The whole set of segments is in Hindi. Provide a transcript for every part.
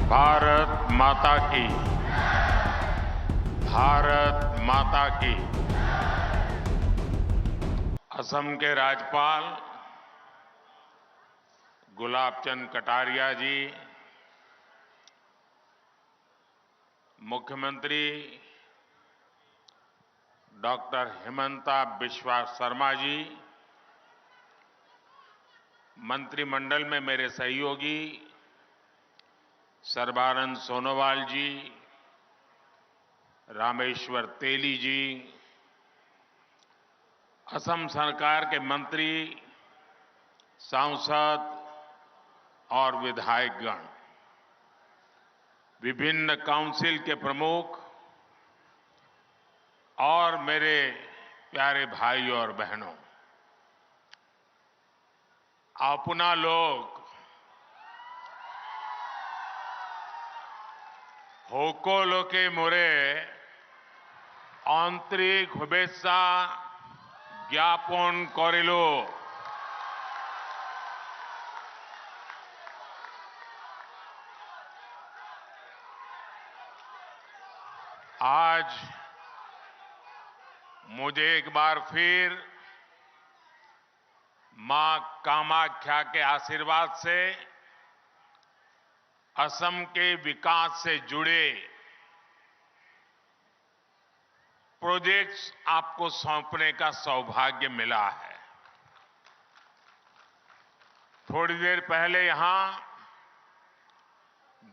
भारत माता की। भारत माता की। असम के राज्यपाल गुलाब चंद कटारिया जी, मुख्यमंत्री डॉक्टर हिमंता बिस्वा शर्मा जी, मंत्रिमंडल में मेरे सहयोगी सर्बानंद सोनोवाल जी, रामेश्वर तेली जी, असम सरकार के मंत्री, सांसद और विधायकगण, विभिन्न काउंसिल के प्रमुख और मेरे प्यारे भाई और बहनों, अपना लोग होको लोके मोरे आंतरिक शुभेच्छा ज्ञापन करिलो। आज मुझे एक बार फिर मां कामाख्या के आशीर्वाद से असम के विकास से जुड़े प्रोजेक्ट्स आपको सौंपने का सौभाग्य मिला है। थोड़ी देर पहले यहां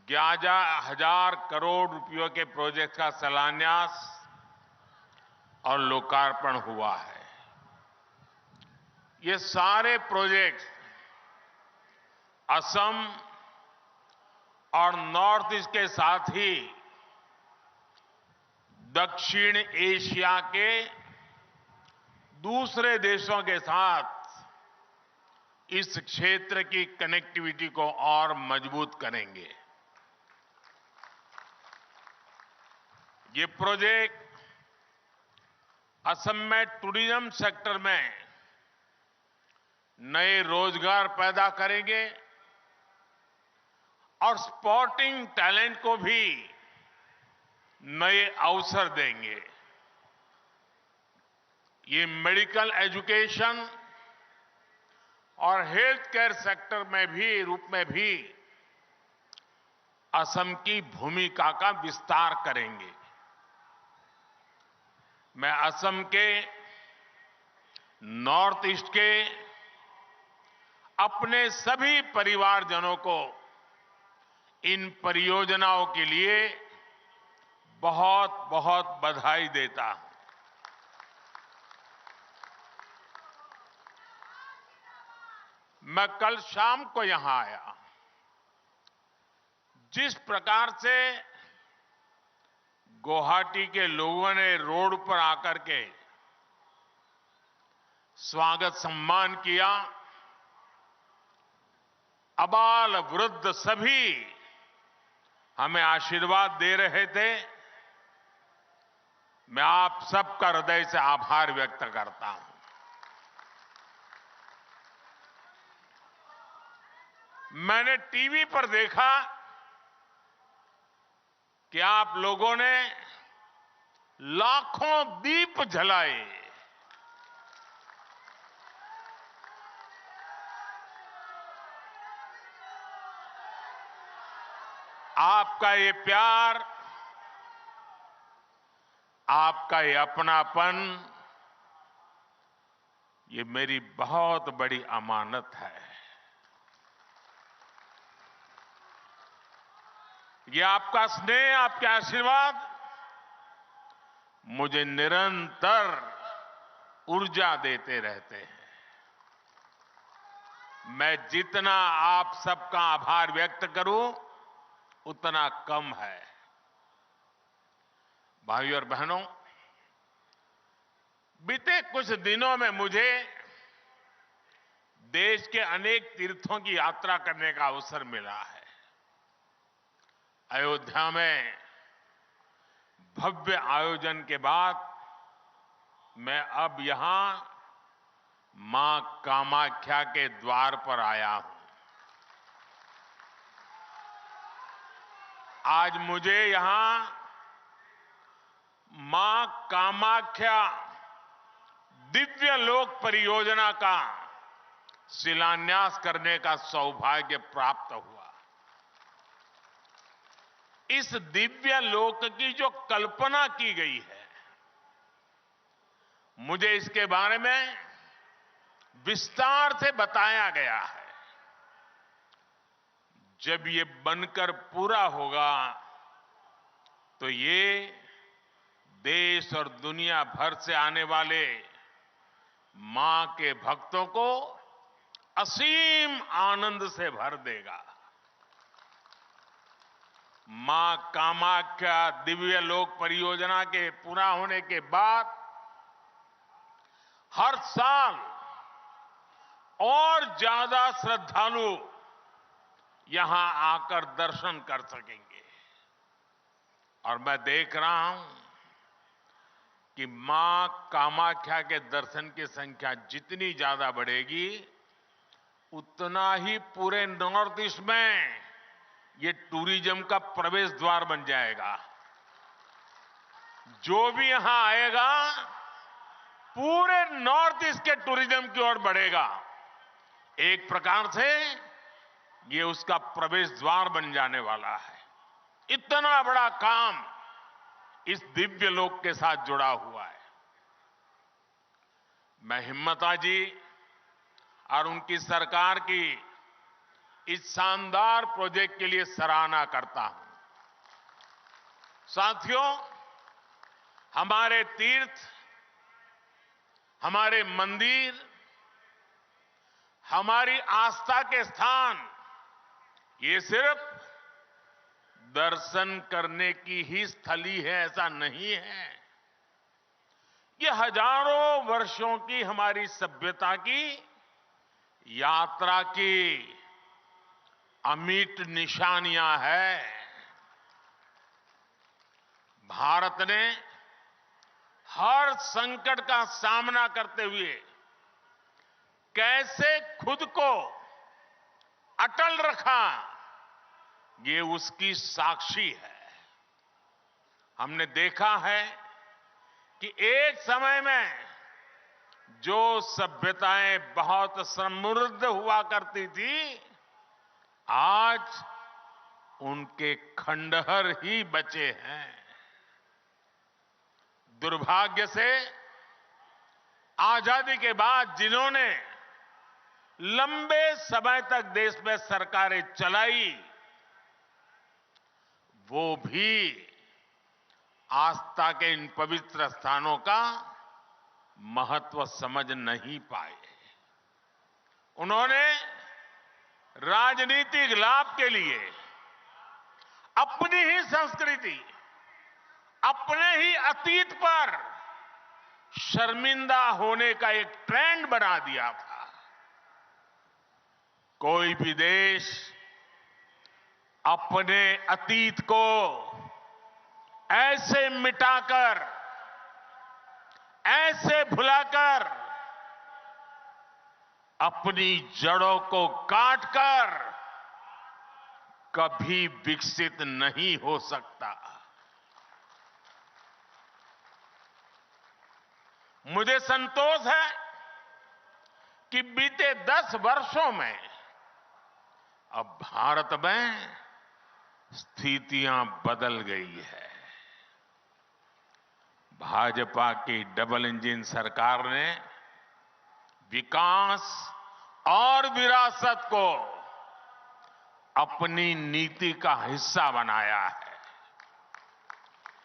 11,000 करोड़ रुपयों के प्रोजेक्ट का शिलान्यास और लोकार्पण हुआ है। ये सारे प्रोजेक्ट असम और नॉर्थ ईस्ट के साथ ही दक्षिण एशिया के दूसरे देशों के साथ इस क्षेत्र की कनेक्टिविटी को और मजबूत करेंगे। ये प्रोजेक्ट असम में टूरिज्म सेक्टर में नए रोजगार पैदा करेंगे और स्पोर्टिंग टैलेंट को भी नए अवसर देंगे। ये मेडिकल एजुकेशन और हेल्थ केयर सेक्टर में भी असम की भूमिका का विस्तार करेंगे। मैं असम के नॉर्थ ईस्ट के अपने सभी परिवारजनों को इन परियोजनाओं के लिए बहुत बहुत बधाई देता हूं। मैं कल शाम को यहां आया। जिस प्रकार से गुवाहाटी के लोगों ने रोड पर आकर के स्वागत सम्मान किया, अबाल वृद्ध सभी हमें आशीर्वाद दे रहे थे, मैं आप सबका हृदय से आभार व्यक्त करता हूं। मैंने टीवी पर देखा कि आप लोगों ने लाखों दीप जलाए। आपका ये प्यार, आपका ये अपनापन, ये मेरी बहुत बड़ी अमानत है। ये आपका स्नेह, आपके आशीर्वाद मुझे निरंतर ऊर्जा देते रहते हैं। मैं जितना आप सबका आभार व्यक्त करूं उतना कम है। भाइयों और बहनों, बीते कुछ दिनों में मुझे देश के अनेक तीर्थों की यात्रा करने का अवसर मिला है। अयोध्या में भव्य आयोजन के बाद मैं अब यहां मां कामाख्या के द्वार पर आया हूं। आज मुझे यहां मां कामाख्या दिव्य लोक परियोजना का शिलान्यास करने का सौभाग्य प्राप्त हुआ। इस दिव्य लोक की जो कल्पना की गई है, मुझे इसके बारे में विस्तार से बताया गया है। जब ये बनकर पूरा होगा तो ये देश और दुनिया भर से आने वाले मां के भक्तों को असीम आनंद से भर देगा। मां कामाख्या दिव्य लोक परियोजना के पूरा होने के बाद हर साल और ज्यादा श्रद्धालु यहां आकर दर्शन कर सकेंगे। और मैं देख रहा हूं कि मां कामाख्या के दर्शन की संख्या जितनी ज्यादा बढ़ेगी, उतना ही पूरे नॉर्थ ईस्ट में ये टूरिज्म का प्रवेश द्वार बन जाएगा। जो भी यहां आएगा पूरे नॉर्थ ईस्ट के टूरिज्म की ओर बढ़ेगा। एक प्रकार से ये उसका प्रवेश द्वार बन जाने वाला है। इतना बड़ा काम इस दिव्य लोक के साथ जुड़ा हुआ है। मैं हिम्मता जी और उनकी सरकार की इस शानदार प्रोजेक्ट के लिए सराहना करता हूं। साथियों, हमारे तीर्थ, हमारे मंदिर, हमारी आस्था के स्थान ये सिर्फ दर्शन करने की ही स्थली है, ऐसा नहीं है। ये हजारों वर्षों की हमारी सभ्यता की यात्रा की अमिट निशानियां हैं। भारत ने हर संकट का सामना करते हुए कैसे खुद को अटल रखा, ये उसकी साक्षी है। हमने देखा है कि एक समय में जो सभ्यताएं बहुत समृद्ध हुआ करती थी, आज उनके खंडहर ही बचे हैं। दुर्भाग्य से आजादी के बाद जिन्होंने लंबे समय तक देश में सरकारें चलाई, वो भी आस्था के इन पवित्र स्थानों का महत्व समझ नहीं पाए। उन्होंने राजनीतिक लाभ के लिए अपनी ही संस्कृति, अपने ही अतीत पर शर्मिंदा होने का एक ट्रेंड बना दिया था। कोई भी देश अपने अतीत को ऐसे मिटाकर, ऐसे भुलाकर, अपनी जड़ों को काटकर कभी विकसित नहीं हो सकता। मुझे संतोष है कि बीते 10 वर्षों में अब भारत में स्थितियां बदल गई है। भाजपा की डबल इंजन सरकार ने विकास और विरासत को अपनी नीति का हिस्सा बनाया है।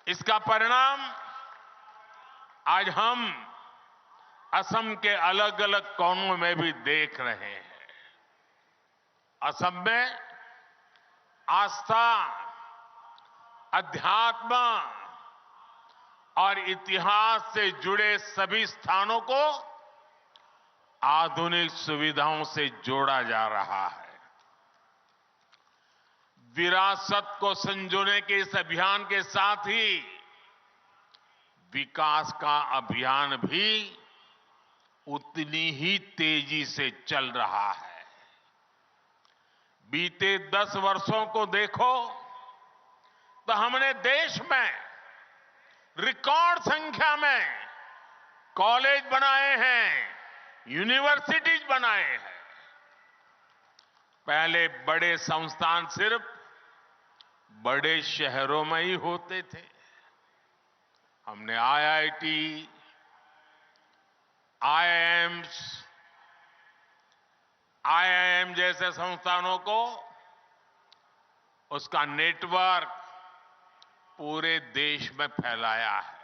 इसका परिणाम आज हम असम के अलग अलग कोनों में भी देख रहे हैं। असम में आस्था, अध्यात्म और इतिहास से जुड़े सभी स्थानों को आधुनिक सुविधाओं से जोड़ा जा रहा है। विरासत को संजोने के इस अभियान के साथ ही विकास का अभियान भी उतनी ही तेजी से चल रहा है। बीते 10 वर्षों को देखो तो हमने देश में रिकॉर्ड संख्या में कॉलेज बनाए हैं, यूनिवर्सिटीज बनाए हैं। पहले बड़े संस्थान सिर्फ बड़े शहरों में ही होते थे। हमने आईआईटी, आईआईएम जैसे संस्थानों को उसका नेटवर्क पूरे देश में फैलाया है।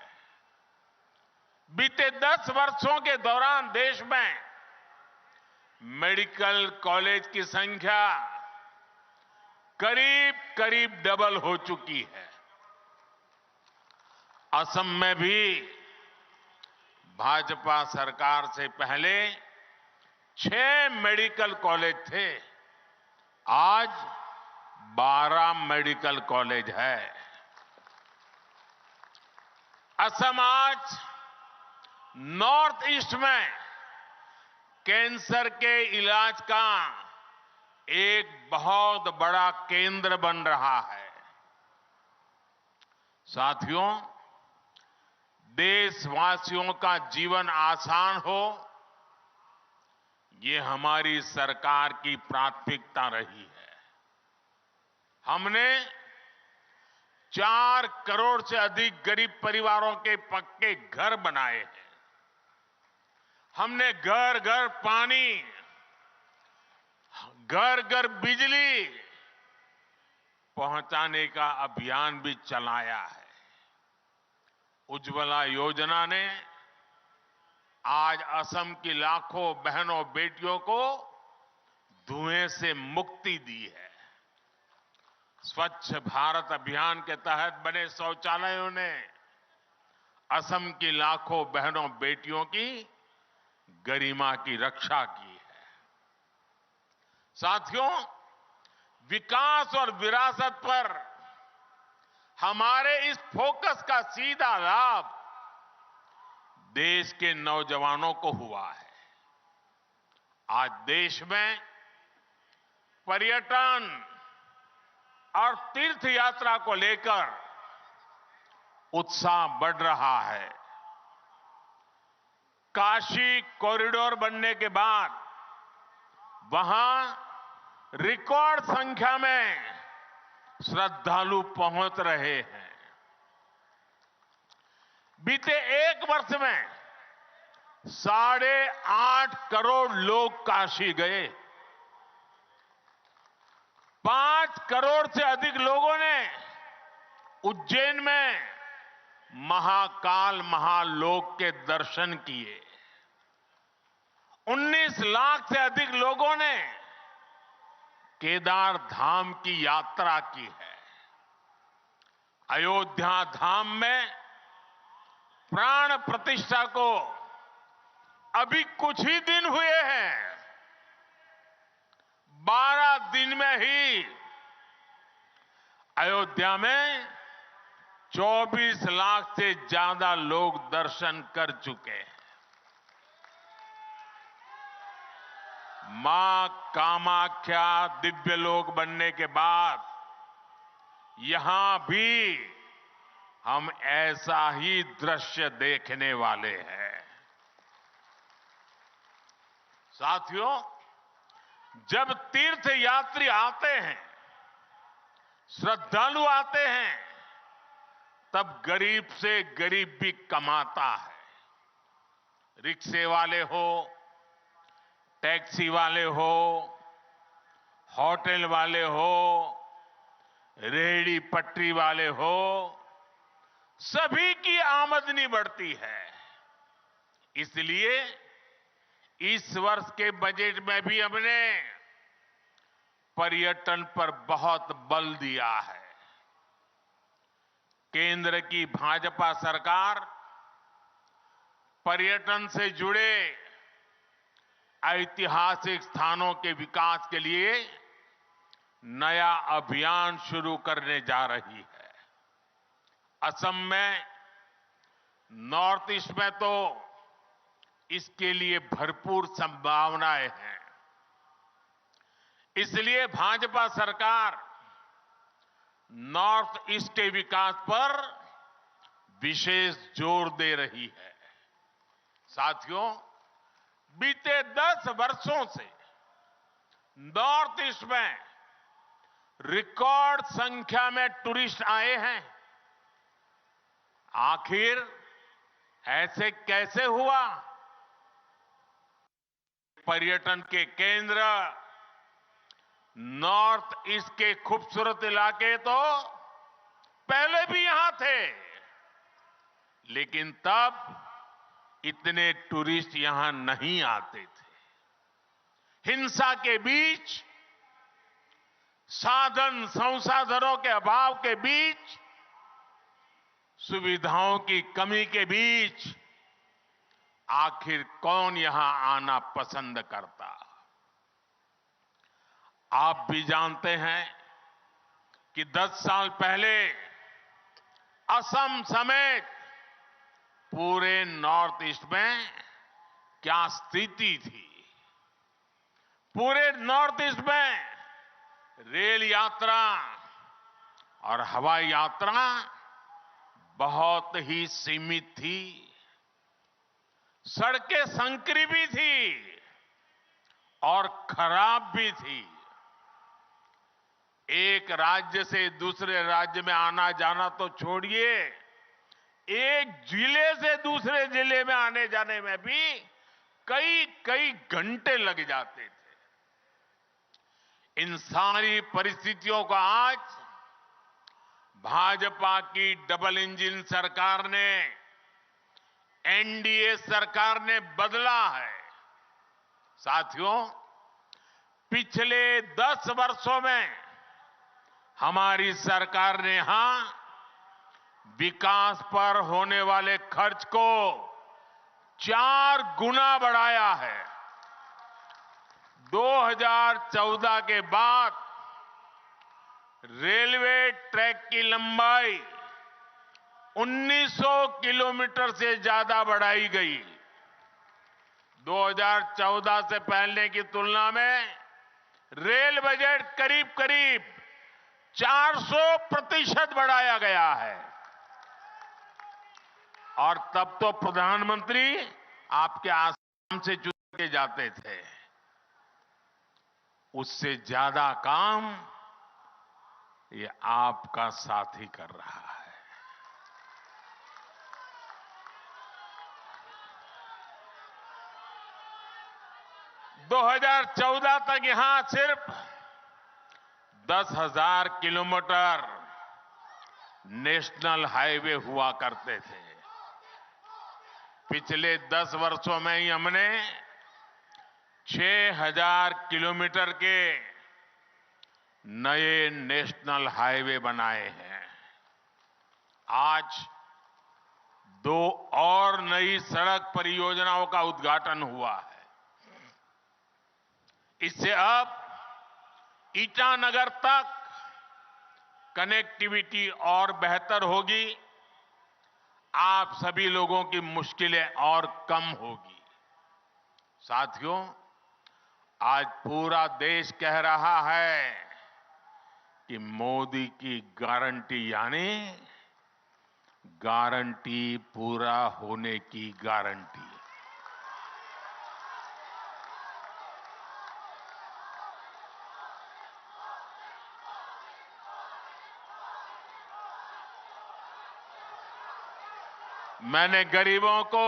बीते 10 वर्षों के दौरान देश में मेडिकल कॉलेज की संख्या करीब करीब डबल हो चुकी है। असम में भी भाजपा सरकार से पहले 6 मेडिकल कॉलेज थे, आज 12 मेडिकल कॉलेज है। असम आज नॉर्थ ईस्ट में कैंसर के इलाज का एक बहुत बड़ा केंद्र बन रहा है। साथियों, देशवासियों का जीवन आसान हो, ये हमारी सरकार की प्राथमिकता रही है। हमने 4 करोड़ से अधिक गरीब परिवारों के पक्के घर बनाए हैं। हमने घर घर पानी, घर घर बिजली पहुंचाने का अभियान भी चलाया है। उज्ज्वला योजना ने आज असम की लाखों बहनों बेटियों को धुएं से मुक्ति दी है। स्वच्छ भारत अभियान के तहत बने शौचालयों ने असम की लाखों बहनों बेटियों की गरिमा की रक्षा की है। साथियों, विकास और विरासत पर हमारे इस फोकस का सीधा लाभ देश के नौजवानों को हुआ है। आज देश में पर्यटन और तीर्थ यात्रा को लेकर उत्साह बढ़ रहा है। काशी कॉरिडोर बनने के बाद वहां रिकॉर्ड संख्या में श्रद्धालु पहुंच रहे हैं। बीते 1 वर्ष में 8.5 करोड़ लोग काशी गए। 5 करोड़ से अधिक लोगों ने उज्जैन में महाकाल महालोक के दर्शन किए। 19 लाख से अधिक लोगों ने केदार धाम की यात्रा की है। अयोध्या धाम में प्राण प्रतिष्ठा को अभी कुछ ही दिन हुए हैं। 12 दिन में ही अयोध्या में 24 लाख से ज्यादा लोग दर्शन कर चुके हैं। मां कामाख्या दिव्य लोक बनने के बाद यहां भी हम ऐसा ही दृश्य देखने वाले हैं। साथियों, जब तीर्थ यात्री आते हैं, श्रद्धालु आते हैं, तब गरीब से गरीब भी कमाता है। रिक्शे वाले हो, टैक्सी वाले हो, होटल वाले हो, रेहड़ी पटरी वाले हो, सभी की आमदनी बढ़ती है। इसलिए इस वर्ष के बजट में भी हमने पर्यटन पर बहुत बल दिया है। केंद्र की भाजपा सरकार पर्यटन से जुड़े ऐतिहासिक स्थानों के विकास के लिए नया अभियान शुरू करने जा रही है। असम में, नॉर्थ ईस्ट में तो इसके लिए भरपूर संभावनाएं हैं। इसलिए भाजपा सरकार नॉर्थ ईस्ट के विकास पर विशेष जोर दे रही है। साथियों, बीते 10 वर्षों से नॉर्थ ईस्ट में रिकॉर्ड संख्या में टूरिस्ट आए हैं। आखिर ऐसे कैसे हुआ? पर्यटन के केंद्र नॉर्थ ईस्ट के खूबसूरत इलाके तो पहले भी यहां थे, लेकिन तब इतने टूरिस्ट यहां नहीं आते थे। हिंसा के बीच, साधन संसाधनों के अभाव के बीच, सुविधाओं की कमी के बीच आखिर कौन यहां आना पसंद करता? आप भी जानते हैं कि 10 साल पहले असम समेत पूरे नॉर्थ ईस्ट में क्या स्थिति थी। पूरे नॉर्थ ईस्ट में रेल यात्रा और हवाई यात्रा बहुत ही सीमित थी। सड़कें संकरी भी थी और खराब भी थी। एक राज्य से दूसरे राज्य में आना जाना तो छोड़िए, एक जिले से दूसरे जिले में आने जाने में भी कई घंटे लग जाते थे। इन सारी परिस्थितियों को आज भाजपा की डबल इंजन सरकार ने, एनडीए सरकार ने बदला है। साथियों, पिछले 10 वर्षों में हमारी सरकार ने यहां विकास पर होने वाले खर्च को 4 गुना बढ़ाया है। 2014 के बाद रेलवे ट्रैक की लंबाई 1900 किलोमीटर से ज्यादा बढ़ाई गई। 2014 से पहले की तुलना में रेल बजट करीब 400% बढ़ाया गया है। और तब तो प्रधानमंत्री आपके आसाम से चुन के जाते थे। उससे ज्यादा काम ये आपका साथी कर रहा है। दो 2014 तक यहां सिर्फ 10,000 किलोमीटर नेशनल हाईवे हुआ करते थे। पिछले 10 वर्षों में ही हमने 6,000 किलोमीटर के नए नेशनल हाईवे बनाए हैं। आज 2 और नई सड़क परियोजनाओं का उद्घाटन हुआ है। इससे अब ईटानगर तक कनेक्टिविटी और बेहतर होगी। आप सभी लोगों की मुश्किलें और कम होगी। साथियों, आज पूरा देश कह रहा है कि मोदी की गारंटी यानी गारंटी पूरा होने की गारंटी। मैंने गरीबों को,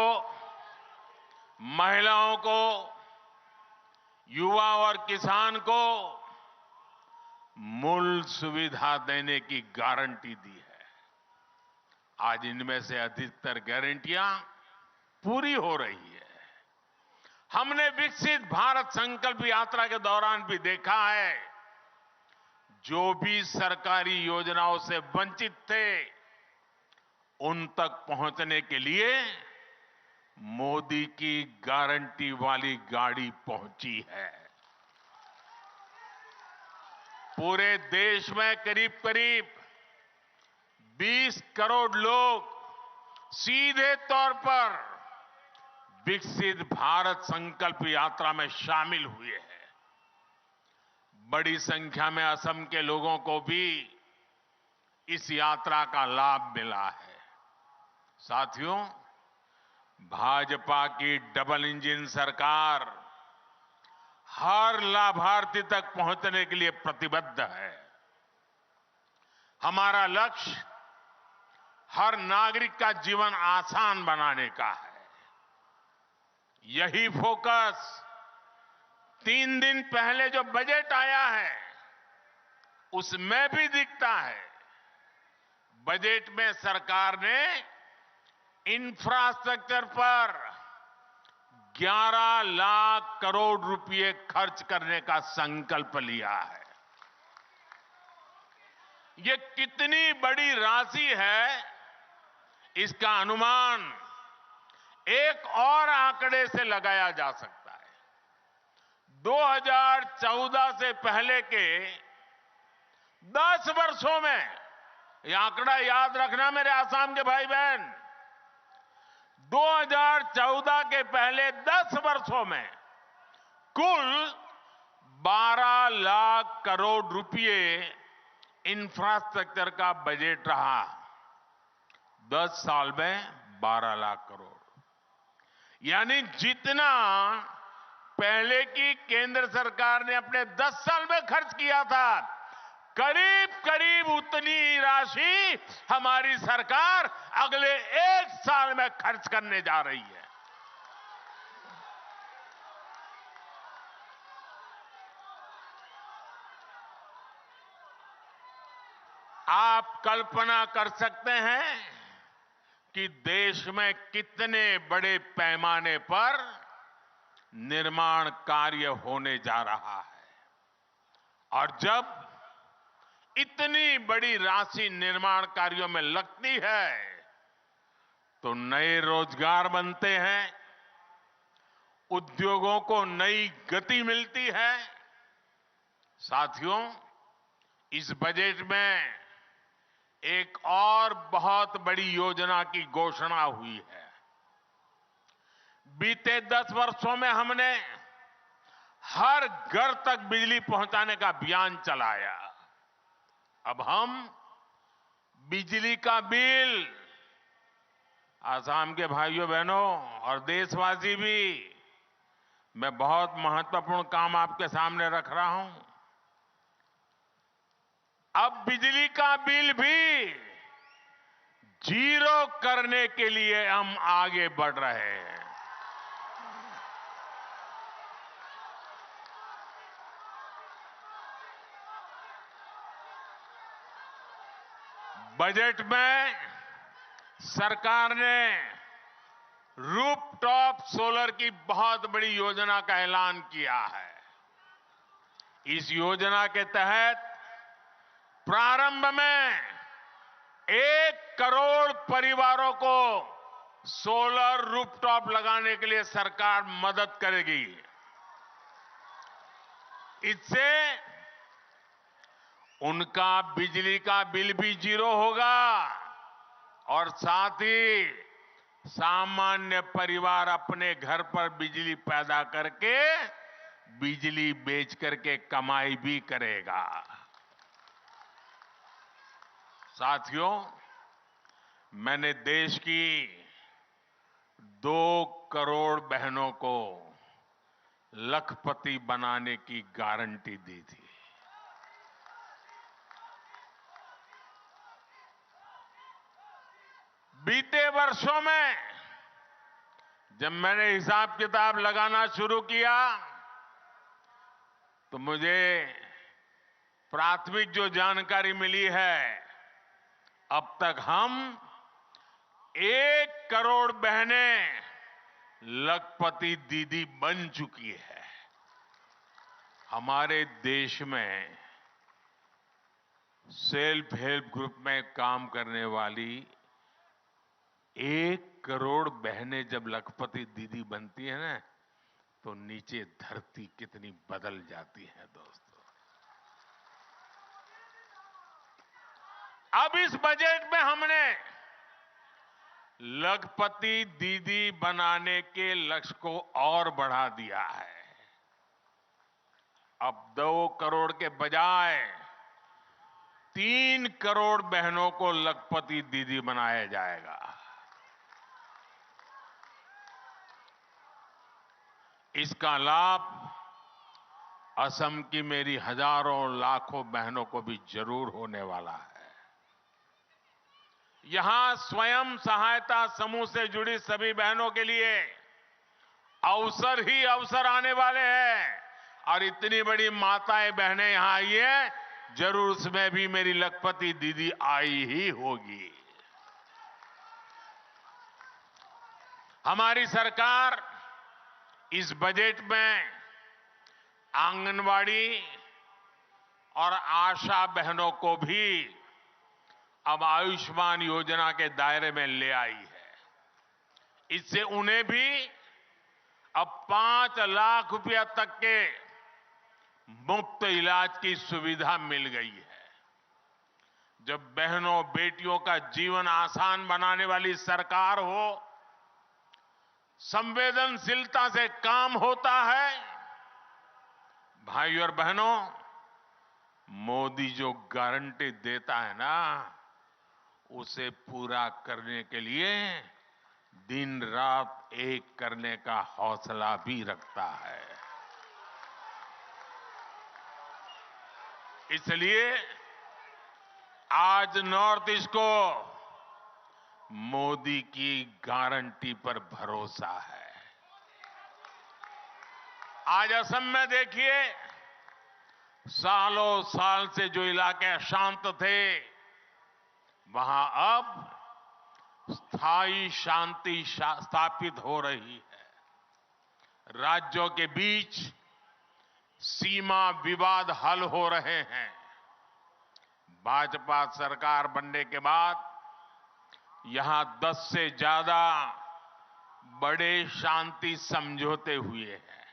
महिलाओं को, युवा और किसान को मूल सुविधा देने की गारंटी दी है। आज इनमें से अधिकतर गारंटियां पूरी हो रही है। हमने विकसित भारत संकल्प यात्रा के दौरान भी देखा है, जो भी सरकारी योजनाओं से वंचित थे, उन तक पहुंचने के लिए मोदी की गारंटी वाली गाड़ी पहुंची है। पूरे देश में करीब 20 करोड़ लोग सीधे तौर पर विकसित भारत संकल्प यात्रा में शामिल हुए हैं। बड़ी संख्या में असम के लोगों को भी इस यात्रा का लाभ मिला है। साथियों, भाजपा की डबल इंजन सरकार हर लाभार्थी तक पहुंचने के लिए प्रतिबद्ध है। हमारा लक्ष्य हर नागरिक का जीवन आसान बनाने का है। यही फोकस 3 दिन पहले जो बजट आया है उसमें भी दिखता है। बजट में सरकार ने इंफ्रास्ट्रक्चर पर 11 लाख करोड़ रुपए खर्च करने का संकल्प लिया है। ये कितनी बड़ी राशि है, इसका अनुमान एक और आंकड़े से लगाया जा सकता है। 2014 से पहले के 10 वर्षों में, यह आंकड़ा याद रखना मेरे आसाम के भाई बहन, 2014 के पहले 10 वर्षों में कुल 12 लाख करोड़ रुपए इंफ्रास्ट्रक्चर का बजट रहा। 10 साल में 12 लाख करोड़, यानी जितना पहले की केंद्र सरकार ने अपने 10 साल में खर्च किया था, करीब करीब उतनी राशि हमारी सरकार अगले 1 साल में खर्च करने जा रही है। आप कल्पना कर सकते हैं कि देश में कितने बड़े पैमाने पर निर्माण कार्य होने जा रहा है। और जब इतनी बड़ी राशि निर्माण कार्यों में लगती है तो नए रोजगार बनते हैं, उद्योगों को नई गति मिलती है। साथियों, इस बजट में एक और बहुत बड़ी योजना की घोषणा हुई है। बीते 10 वर्षों में हमने हर घर तक बिजली पहुंचाने का अभियान चलाया। अब हम बिजली का बिल, आसाम के भाइयों बहनों और देशवासी भी, मैं बहुत महत्वपूर्ण काम आपके सामने रख रहा हूं। अब बिजली का बिल भी जीरो करने के लिए हम आगे बढ़ रहे हैं। बजट में सरकार ने रूफटॉप सोलर की बहुत बड़ी योजना का ऐलान किया है। इस योजना के तहत प्रारंभ में 1 करोड़ परिवारों को सोलर रूफटॉप लगाने के लिए सरकार मदद करेगी। इससे उनका बिजली का बिल भी जीरो होगा और साथ ही सामान्य परिवार अपने घर पर बिजली पैदा करके बिजली बेच करके कमाई भी करेगा। साथियों, मैंने देश की 2 करोड़ बहनों को लखपति बनाने की गारंटी दी थी। बीते वर्षों में जब मैंने हिसाब किताब लगाना शुरू किया तो मुझे प्राथमिक जो जानकारी मिली है, अब तक हम 1 करोड़ बहनें लखपति दीदी बन चुकी है। हमारे देश में सेल्फ हेल्प ग्रुप में काम करने वाली 1 करोड़ बहनें जब लखपति दीदी बनती है ना, तो नीचे धरती कितनी बदल जाती है दोस्तों। अब इस बजट में हमने लखपति दीदी बनाने के लक्ष्य को और बढ़ा दिया है। अब 2 करोड़ के बजाय 3 करोड़ बहनों को लखपति दीदी बनाया जाएगा। इसका लाभ असम की मेरी हजारों लाखों बहनों को भी जरूर होने वाला है। यहां स्वयं सहायता समूह से जुड़ी सभी बहनों के लिए अवसर ही अवसर आने वाले हैं और इतनी बड़ी माताएं बहनें यहां आई है, जरूर उसमें भी मेरी लखपति दीदी आई ही होगी। हमारी सरकार इस बजट में आंगनवाड़ी और आशा बहनों को भी अब आयुष्मान योजना के दायरे में ले आई है। इससे उन्हें भी अब 5 लाख रुपया तक के मुफ्त इलाज की सुविधा मिल गई है। जब बहनों बेटियों का जीवन आसान बनाने वाली सरकार हो, संवेदनशीलता से काम होता है, भाइयों और बहनों, मोदी जो गारंटी देता है ना, उसे पूरा करने के लिए दिन रात एक करने का हौसला भी रखता है। इसलिए आज नॉर्थ ईस्ट को मोदी की गारंटी पर भरोसा है। आज असम में देखिए, सालों साल से जो इलाके अशांत थे, वहां अब स्थायी शांति स्थापित हो रही है। राज्यों के बीच सीमा विवाद हल हो रहे हैं। भाजपा सरकार बनने के बाद यहां 10 से ज्यादा बड़े शांति समझौते हुए हैं।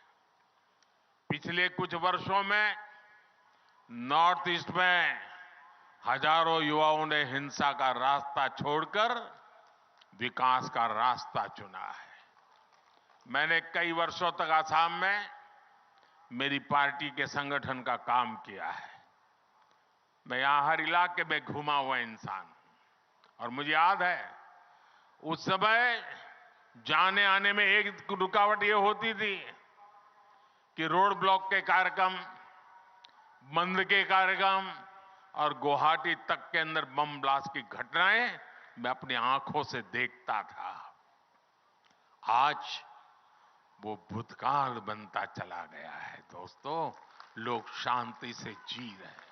पिछले कुछ वर्षों में नॉर्थ ईस्ट में हजारों युवाओं ने हिंसा का रास्ता छोड़कर विकास का रास्ता चुना है। मैंने कई वर्षों तक असम में मेरी पार्टी के संगठन का काम किया है। मैं यहां हर इलाके में घुमा हुआ इंसान हूं और मुझे याद है, उस समय जाने आने में एक रुकावट ये होती थी कि रोड ब्लॉक के कार्यक्रम, बंद के कार्यक्रम और गुवाहाटी तक के अंदर बम ब्लास्ट की घटनाएं मैं अपनी आंखों से देखता था। आज वो भूतकाल बनता चला गया है। दोस्तों, लोग शांति से जी रहे हैं।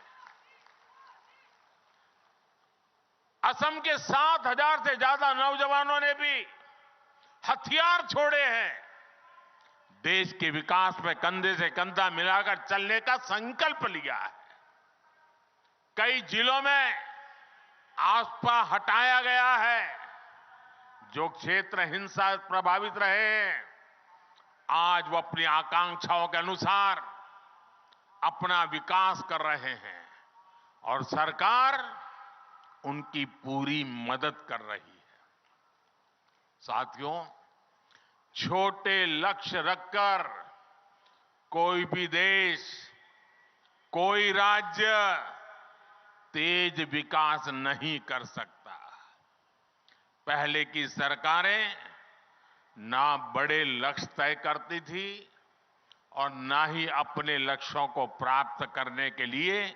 असम के 7,000 से ज्यादा नौजवानों ने भी हथियार छोड़े हैं। देश के विकास में कंधे से कंधा मिलाकर चलने का संकल्प लिया है। कई जिलों में आस्था हटाया गया है। जो क्षेत्र हिंसा प्रभावित रहे, आज वो अपनी आकांक्षाओं के अनुसार अपना विकास कर रहे हैं और सरकार उनकी पूरी मदद कर रही है। साथियों, छोटे लक्ष्य रखकर कोई भी देश, कोई राज्य तेज विकास नहीं कर सकता। पहले की सरकारें ना बड़े लक्ष्य तय करती थी और ना ही अपने लक्ष्यों को प्राप्त करने के लिए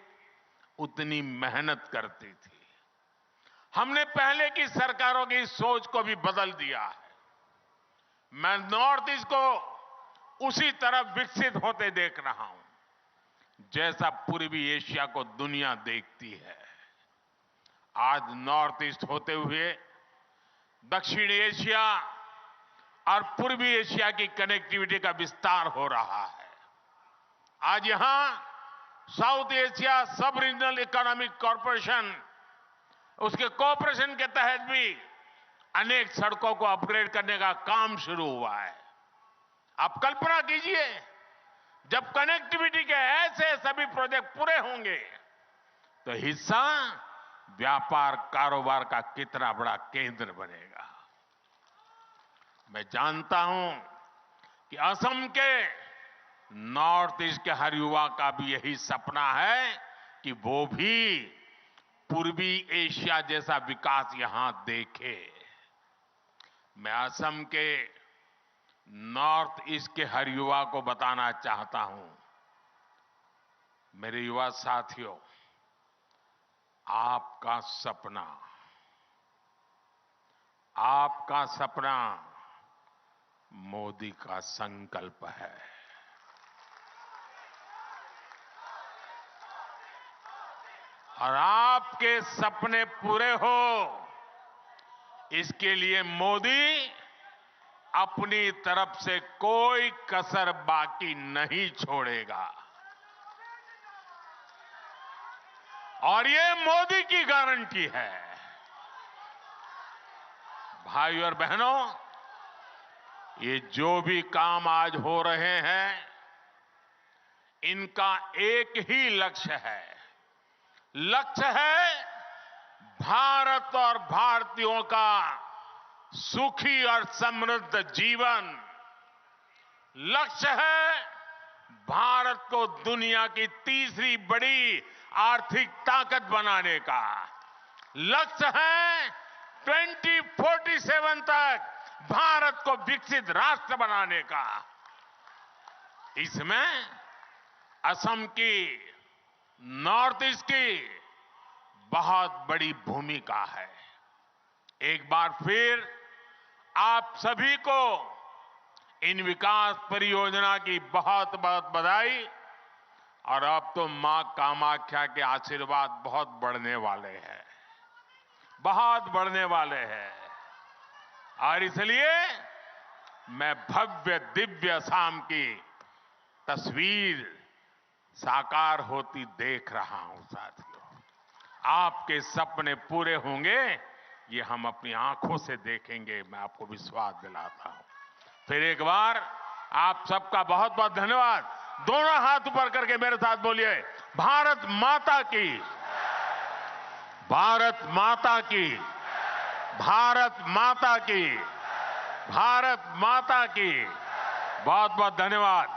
उतनी मेहनत करती थी। हमने पहले की सरकारों की सोच को भी बदल दिया है। मैं नॉर्थ ईस्ट को उसी तरफ विकसित होते देख रहा हूं जैसा पूर्वी एशिया को दुनिया देखती है। आज नॉर्थ ईस्ट होते हुए दक्षिण एशिया और पूर्वी एशिया की कनेक्टिविटी का विस्तार हो रहा है। आज यहां साउथ एशिया सब रीजनल इकोनॉमिक कॉरपोरेशन, उसके कोऑपरेशन के तहत भी अनेक सड़कों को अपग्रेड करने का काम शुरू हुआ है। आप कल्पना कीजिए, जब कनेक्टिविटी के ऐसे सभी प्रोजेक्ट पूरे होंगे तो हिस्सा व्यापार कारोबार का कितना बड़ा केंद्र बनेगा। मैं जानता हूं कि असम के नॉर्थ ईस्ट के हर युवा का भी यही सपना है कि वो भी पूर्वी एशिया जैसा विकास यहां देखे। मैं असम के नॉर्थ ईस्ट के हर युवा को बताना चाहता हूं, मेरे युवा साथियों, आपका सपना मोदी का संकल्प है। और आपके सपने पूरे हो, इसके लिए मोदी अपनी तरफ से कोई कसर बाकी नहीं छोड़ेगा। और ये मोदी की गारंटी है। भाइयों और बहनों, ये जो भी काम आज हो रहे हैं, इनका एक ही लक्ष्य है। लक्ष्य है भारत और भारतीयों का सुखी और समृद्ध जीवन। लक्ष्य है भारत को दुनिया की तीसरी बड़ी आर्थिक ताकत बनाने का। लक्ष्य है 2047 तक भारत को विकसित राष्ट्र बनाने का। इसमें असम की, नॉर्थ ईस्ट की बहुत बड़ी भूमिका है। एक बार फिर आप सभी को इन विकास परियोजना की बहुत बहुत बधाई। और अब तो मां कामाख्या के आशीर्वाद बहुत बढ़ने वाले हैं, बहुत बढ़ने वाले हैं। और इसलिए मैं भव्य दिव्य असम की तस्वीर साकार होती देख रहा हूं। साथियों, आपके सपने पूरे होंगे, ये हम अपनी आंखों से देखेंगे, मैं आपको विश्वास दिलाता हूं। फिर एक बार आप सबका बहुत बहुत धन्यवाद। दोनों हाथ ऊपर करके मेरे साथ बोलिए, भारत माता की, भारत माता की, भारत माता की, भारत माता की। बहुत बहुत धन्यवाद।